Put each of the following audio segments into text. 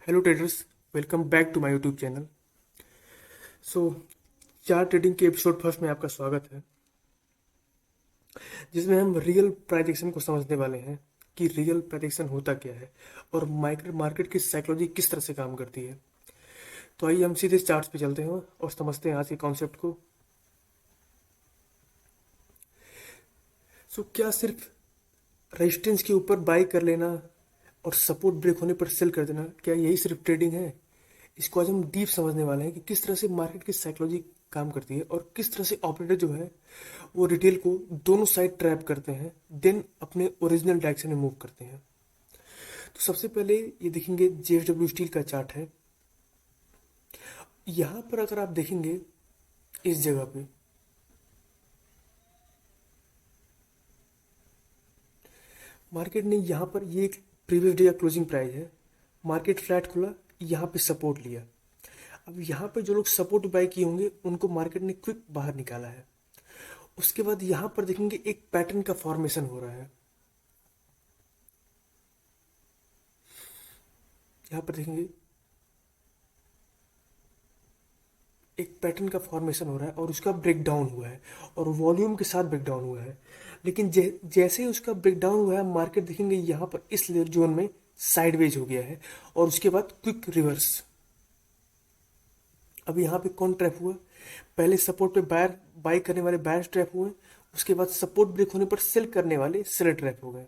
Hello traders, welcome back to my YouTube channel. So chart trading के episode first में आपका स्वागत है, जिसमें हम रियल प्राइस एक्शन को समझने वाले हैं कि रियल प्राइस एक्शन होता क्या है और मार्केट मार्केट की साइकोलॉजी किस तरह से काम करती है। तो आइए हम सीधे चार्ट्स पे चलते हैं और समझते हैं आज के कॉन्सेप्ट को। क्या सिर्फ रेजिस्टेंस के ऊपर बाई कर लेना और सपोर्ट ब्रेक होने पर सेल कर देना, क्या यही सिर्फ ट्रेडिंग है? इसको आज हम डीप समझने वाले हैं कि किस तरह से मार्केट की साइकोलॉजी काम करती है और किस तरह से ऑपरेटर जो है वो रिटेल को दोनों साइड ट्रैप करते हैं, देन अपने ओरिजिनल डायरेक्शन में मूव करते हैं। तो सबसे पहले ये देखेंगे जेएसडब्ल्यू स्टील का चार्ट है। यहाँ पर अगर आप देखेंगे इस जगह पे मार्केट ने यहाँ पर ये एक प्रीवियस डे का क्लोजिंग प्राइस है, मार्केट फ्लैट खुला, यहाँ पे सपोर्ट लिया। अब यहाँ पे जो लोग सपोर्ट बाय किए होंगे उनको मार्केट ने क्विक बाहर निकाला है। उसके बाद यहाँ पर देखेंगे एक पैटर्न का फॉर्मेशन हो रहा है। यहाँ पर देखेंगे एक पैटर्न का फॉर्मेशन हो रहा है और उसका ब्रेक डाउन हुआ है और वॉल्यूम के साथ ब्रेक डाउन हुआ है। लेकिन जैसे ही उसका ब्रेक डाउन हुआ है, मार्केट देखेंगे यहाँ पर इस जोन में साइडवेज हो गया है और उसके बाद क्विक रिवर्स। अब यहाँ पे कौन ट्रैप हुआ? पहले सपोर्ट पे बायर बाय करने वाले बायर्स ट्रैप हुए, उसके बाद सपोर्ट ब्रेक होने पर सेल करने वाले सेलर ट्रैप हो गए।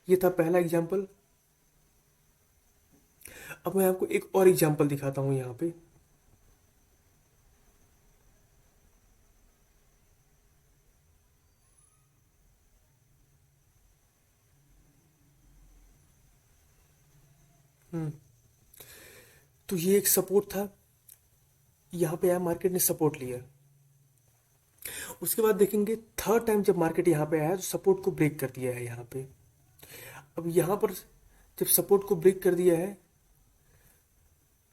ये था पहला एग्जांपल। अब मैं आपको एक और एग्जांपल दिखाता हूँ यहाँ पे। तो ये एक सपोर्ट था, यहाँ पे आया, मार्केट ने सपोर्ट लिया। उसके बाद देखेंगे थर्ड टाइम जब मार्केट यहाँ पे आया तो सपोर्ट को ब्रेक कर दिया है यहाँ पे। अब यहाँ पर जब सपोर्ट को ब्रेक कर दिया है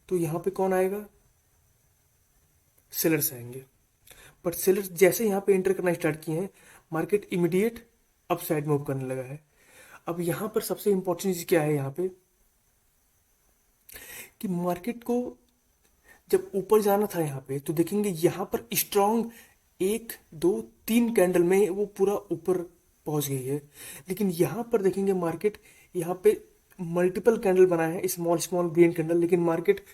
तो यहाँ पे कौन आएगा? सेलर्स आएंगे। बट सेलर्स जैसे यहाँ पे एंटर करना स्टार्ट किए हैं, market immediate up side move करने लगा है। अब यहाँ पर सबसे इंपॉर्टेंट चीज क्या है यहाँ पे कि मार्केट को जब ऊपर जाना था यहाँ पे तो देखेंगे यहाँ पर स्ट्रांग 1 2 3 कैंडल में वो पूरा ऊपर पहुंच गई है। लेकिन यहाँ पर देखेंगे मार्केट यहाँ पे मल्टीपल कैंडल बनाए हैं, स्मॉल स्मॉल ग्रीन कैंडल, लेकिन मार्केट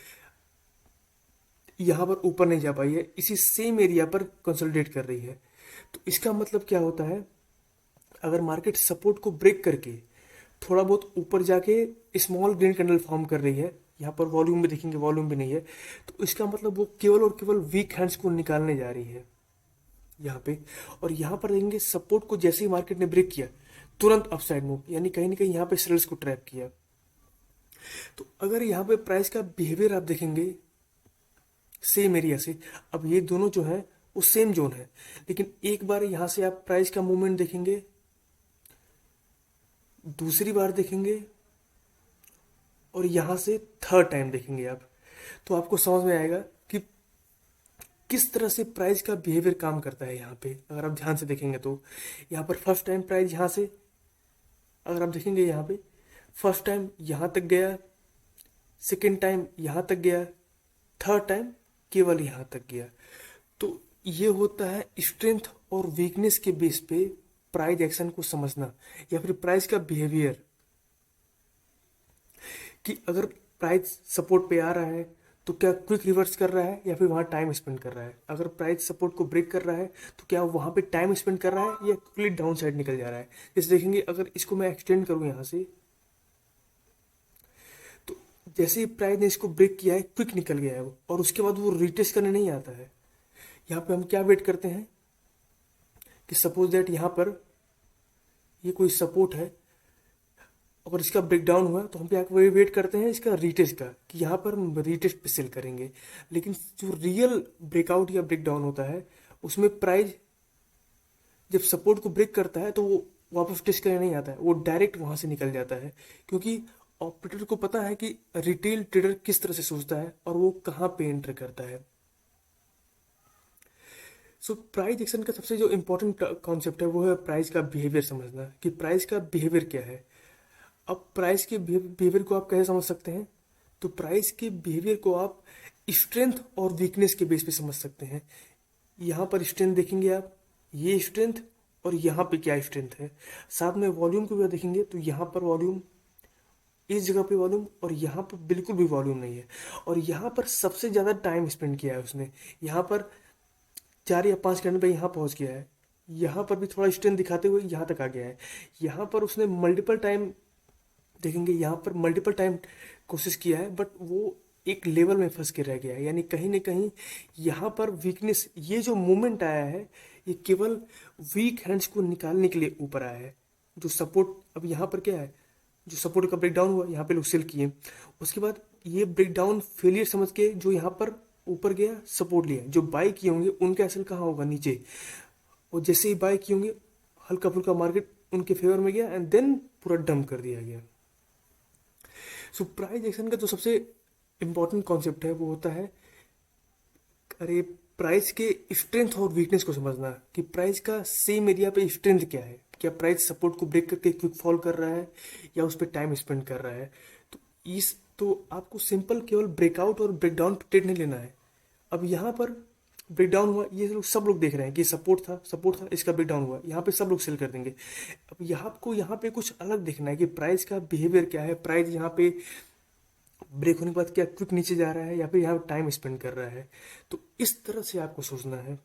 यहाँ पर ऊपर नहीं जा पाई है, इसी सेम एरिया पर कंसोलिडेट कर रही है। तो इसका मतलब क्या होता है? अगर मार्केट सपोर्ट को ब्रेक करके थोड़ा बहुत ऊपर जाके स्मॉल ग्रीन कैंडल फॉर्म कर रही है, यहाँ पर वॉल्यूम भी देखेंगे, वॉल्यूम भी नहीं है, तो इसका मतलब वो केवल और केवल वीक हैंड्स को निकालने जा रही है यहाँ पे। और यहाँ पर देखेंगे सपोर्ट को जैसे ही मार्केट ने ब्रेक किया तुरंत अपसाइड मूव, यानी कहीं ना कहीं यहाँ पे सेलर्स को ट्रैप किया। तो अगर यहाँ पे प्राइस का बिहेवियर आप देखेंगे सेम एरिया से, अब ये दोनों जो है वो सेम जोन है, लेकिन एक बार यहाँ से आप प्राइस का मूवमेंट देखेंगे, दूसरी बार देखेंगे और यहाँ से थर्ड टाइम देखेंगे आप, तो आपको समझ में आएगा कि किस तरह से प्राइस का बिहेवियर काम करता है यहाँ पे। अगर आप ध्यान से देखेंगे तो यहाँ पर फर्स्ट टाइम प्राइस यहाँ से, अगर आप देखेंगे यहाँ पे फर्स्ट टाइम यहाँ तक गया, सेकेंड टाइम यहाँ तक गया, थर्ड टाइम केवल यहाँ तक गया। तो ये होता है स्ट्रेंथ और वीकनेस के बेस पे प्राइस एक्शन को समझना या फिर प्राइस का बिहेवियर, कि अगर प्राइस सपोर्ट पे आ रहा है तो क्या क्विक रिवर्स कर रहा है या फिर वहाँ टाइम स्पेंड कर रहा है। अगर प्राइस सपोर्ट को ब्रेक कर रहा है तो क्या वहाँ पे टाइम स्पेंड कर रहा है या क्विकली डाउन साइड निकल जा रहा है। जैसे देखेंगे, अगर इसको मैं एक्सटेंड करूँ यहाँ से, तो जैसे ही प्राइस ने इसको ब्रेक किया है क्विक निकल गया है वो, और उसके बाद वो रिटेस्ट करने नहीं आता है। यहाँ पे हम क्या वेट करते हैं कि सपोज दैट यहाँ पर ये कोई सपोर्ट है, अगर इसका ब्रेकडाउन हुआ तो हम क्या वही वेट करते हैं इसका रीटेस्ट का, कि यहाँ पर हम रीटेस्ट पे सेल करेंगे। लेकिन जो रियल ब्रेकआउट या ब्रेकडाउन होता है उसमें प्राइस जब सपोर्ट को ब्रेक करता है तो वो वापस टेस्ट करने नहीं आता है, वो डायरेक्ट वहां से निकल जाता है, क्योंकि ऑपरेटर को पता है कि रिटेल ट्रेडर किस तरह से सोचता है और वो कहाँ पे एंटर करता है। प्राइस एक्शन का सबसे जो इम्पोर्टेंट कॉन्सेप्ट है वो है प्राइस का बिहेवियर समझना, कि प्राइस का बिहेवियर क्या है। अब प्राइस के बिहेवियर को आप कैसे समझ सकते हैं? तो प्राइस के बिहेवियर को आप स्ट्रेंथ और वीकनेस के बेस पे समझ सकते हैं। यहाँ पर स्ट्रेंथ देखेंगे आप, ये स्ट्रेंथ और यहाँ पे क्या स्ट्रेंथ है। साथ में वॉल्यूम को भी देखेंगे तो यहाँ पर वॉल्यूम, इस जगह पे वॉल्यूम, और यहाँ पर बिल्कुल भी वॉल्यूम नहीं है। और यहाँ पर सबसे ज़्यादा टाइम स्पेंड किया है उसने, यहाँ पर 4 या 5 घंटे पे यहाँ पहुँच गया है। यहाँ पर भी थोड़ा स्ट्रेंथ दिखाते हुए यहाँ तक आ गया है। यहाँ पर उसने मल्टीपल टाइम, देखेंगे यहाँ पर मल्टीपल टाइम कोशिश किया है, बट वो एक लेवल में फंस के रह गया है। यानी कहीं ना कहीं यहाँ पर वीकनेस, ये जो मूवमेंट आया है ये केवल वीक हैंड्स को निकालने के लिए ऊपर आया है। जो सपोर्ट, अब यहाँ पर क्या है, जो सपोर्ट का ब्रेकडाउन हुआ यहाँ पे लोग सेल किए, उसके बाद ये ब्रेकडाउन फेलियर समझ के जो यहाँ पर ऊपर गया सपोर्ट लिया, जो बाई किए होंगे उनका एसल कहाँ होगा, नीचे। और जैसे ही बाई किए होंगे हल्का फुल्का मार्केट उनके फेवर में गया एंड देन पूरा डंप कर दिया गया। सो प्राइस एक्शन का जो सबसे इम्पोर्टेंट कॉन्सेप्ट है वो होता है, अरे प्राइस के स्ट्रेंथ और वीकनेस को समझना कि प्राइस का सेम एरिया पे स्ट्रेंथ क्या है। क्या प्राइस सपोर्ट को ब्रेक करके क्विक फॉल कर रहा है या उस पर टाइम स्पेंड कर रहा है। तो इस तो आपको सिंपल केवल ब्रेकआउट और ब्रेकडाउन ट्रेड नहीं लेना है। अब यहाँ पर ब्रेकडाउन हुआ, ये लोग सब लोग देख रहे हैं कि सपोर्ट था, इसका ब्रेकडाउन हुआ, यहाँ पे सब लोग सेल कर देंगे। अब यहाँ पे कुछ अलग देखना है कि प्राइस का बिहेवियर क्या है। प्राइस यहाँ पे ब्रेक होने के बाद क्या क्विक नीचे जा रहा है या फिर यहाँ टाइम स्पेंड कर रहा है। तो इस तरह से आपको सोचना है।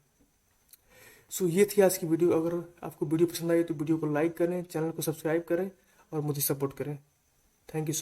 सो ये थी आज की वीडियो। अगर आपको वीडियो पसंद आई तो वीडियो को लाइक करें, चैनल को सब्सक्राइब करें और मुझे सपोर्ट करें। Thank you so much.